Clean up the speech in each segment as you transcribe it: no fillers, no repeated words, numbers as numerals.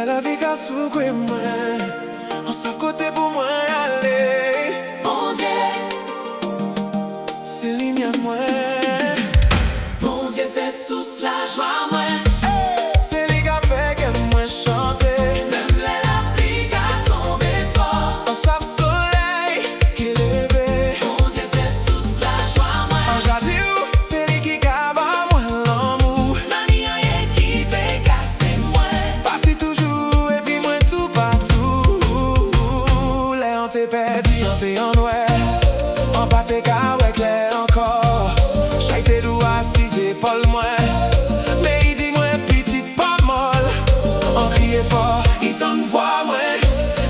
La vie qu'a souqué moi, on s'en côté pour moi aller. Mon Dieu, c'est ligne à moi. mon Dieu, c'est sous la joie moi. C'est lui qui a fait que moi chanter. Même la pluie qui a tombé fort. On sape soleil qui est levé. Mon Dieu, c'est sous la joie moi. En jadis, c'est lui qui a bas moi l'amour. Mani rien qui peut casser moi. Passez toujours et puis moi tout partout. Là on t'est perdu, on t'est en noir. On bat tes cas avec l'air encore. Chaque tes doigts assis épaules moi. Mais il dit moi petite pas molle. On crie fort, il t'en voit moi.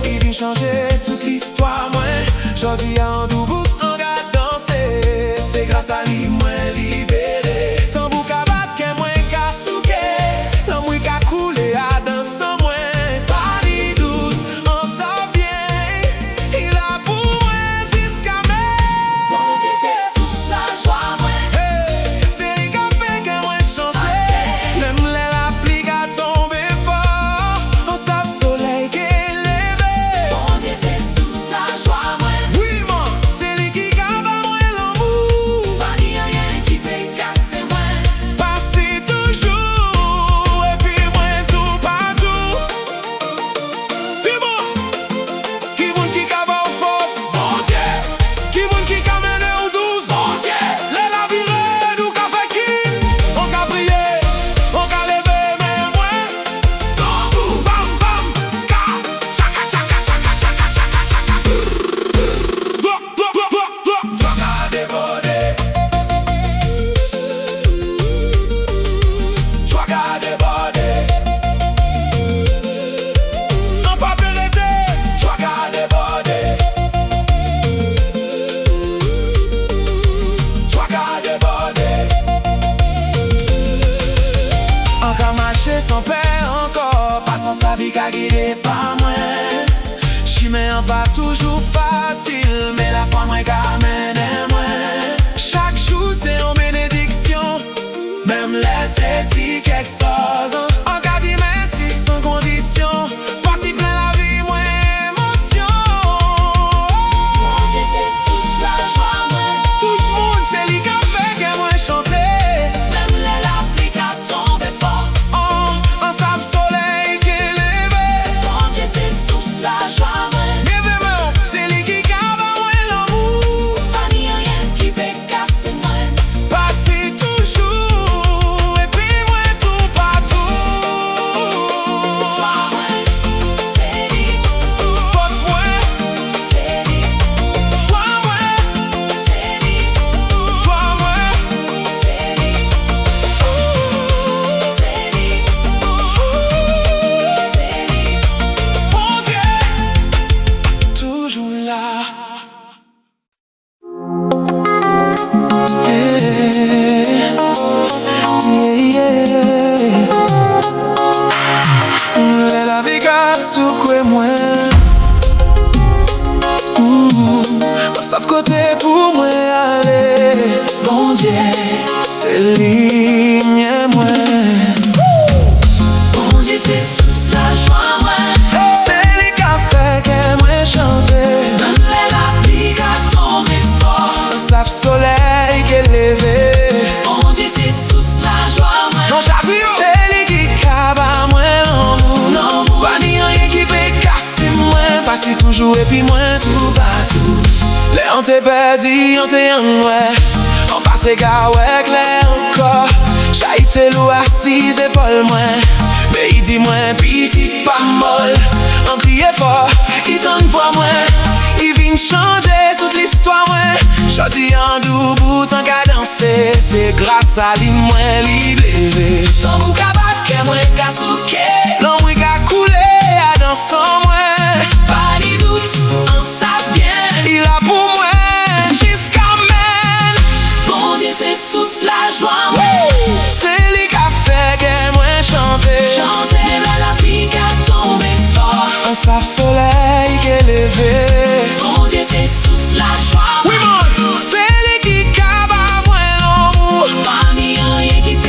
Il vient changer toute l'histoire moi. J'en dis en doubout, on garde danser. C'est grâce à lui moi libéré. Tambour ka bat que moi ka souké. L'amour ka coulé à danser moi. Pas ni doute, on sent bien. Il a pour moi jusqu'à même. Mon Dieu, c'est sous la joie moi. Hey, c'est lui qui a fait que moi chanter. Même la pluie a tombé fort. On sape soleil qui est levé. Mon Dieu, c'est sous la joie moi. Oui, man, c'est lui qui garde à moi l'amour. Mani rien qui peut casser moi. Passez toujours et puis moi tout partout. C'est bon. Qui moun qui kaba ou force? Mon Dieu, Qui moun qui ka mène ou douce? mon Dieu. Les la virée ou ka fait qui? On ka prier, on ka lever mais moi. Tambour, Bam bam, ka, chaka chaka chaka chaka chaka chaka. do do do do do. Joie qu'a débordé. Joie qu'a débordé. On pa pérete. Joie qu'a débordé. Joie qu'a débordé. On ka marcher sans peur encore. Passant sa vie qu'a guidé par moi. Chemin en pas toujours facile, mais la foi moi qu'a mené moi. Chaque jour c'est une bénédiction. Même laisser dire quelque chose. On ka dit merci sans condition. Pas si plein la vie moi émotion. Mon Dieu, c'est sous la joie moi. Tout le monde c'est lui qui a fait que moi chanter. Même la pluie qui a tombé fort. On sape soleil qui est levé. Mon Dieu, c'est sous la joie moi. Mais vraiment, c'est lui qui garde à moi l'amour. Mani rien qui peut casser moi. Passez toujours et puis moi tout partout. Joie moi, c'est lui, Force moi, c'est lui, joie moi, c'est lui, joie moi, c'est lui, c'est lui, c'est lui. mon Dieu, toujours là. La vie qu'a secoué moi. On savent côté pour moi aller. Mon Dieu, C'est ligne moi. mon Dieu, c'est sous la joie moi. C'est lui qui a fait que moi chanter. Même la pluie qui a tombé fort. On sape soleil qui est levé. Mon Dieu, c'est sous la joie moi. Non jardin, c'est lui qui kaba moi l'amour. L'amour. Pas ni rien qui peut casser moi. Passez toujours et puis moi tout partout. Les on t'est perdu, on t'est en noir. On partait gars avec l'air encore. J'aïté l'eau assise épaules moi. Mais il dit moi petite pas molle. On criait fort, il t'en voit moi. Il vient changer toute l'histoire moi. J'en dis en doubout tant qu'à danser. C'est grâce à lui moi libéré. Tambour ka bat que moi ka souké. L'amour qui a coulé à danser moi. Pas ni doute, on sait bien. Il a pour moi jusqu'à même. Mon Dieu, c'est sous la joie moi. C'est lui qui a fait que moi chanter. Chanter la pluie qui a tombé fort. Un sape soleil qui est levé. Mon Dieu, c'est sous la joie Oui moi. man, c'est lui qui kaba moi l'amour. Mani rien qui peut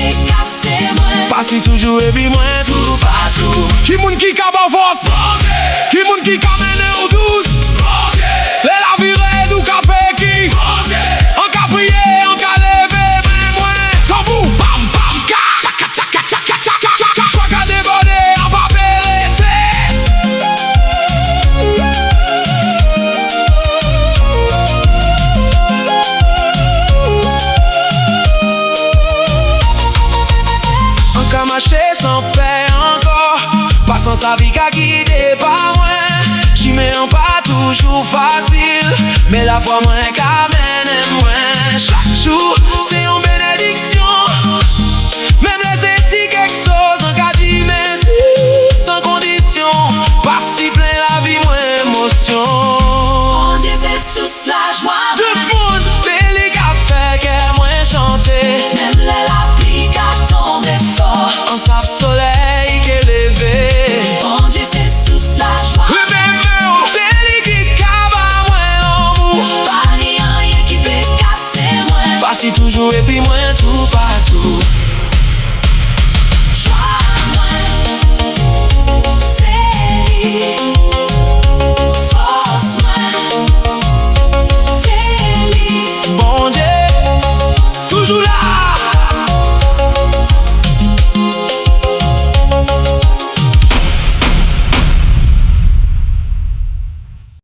jou et puis moi tout partout. Qui moun qui ka ban force? Qui moun qui ka mène ou douce? Les la virée du café qui? On ka prier, on ka lever, mais moi tambour, bam bam ka, tchaka tchaka tchaka tchaka tchaka. Choix ka débordé, on va péréter. On ka marcher sans paix encore, passant sa vie ka guidé par moi. J'y mets un pas toujours facile, mais la foi moins qu'à mène moins. Chaque jour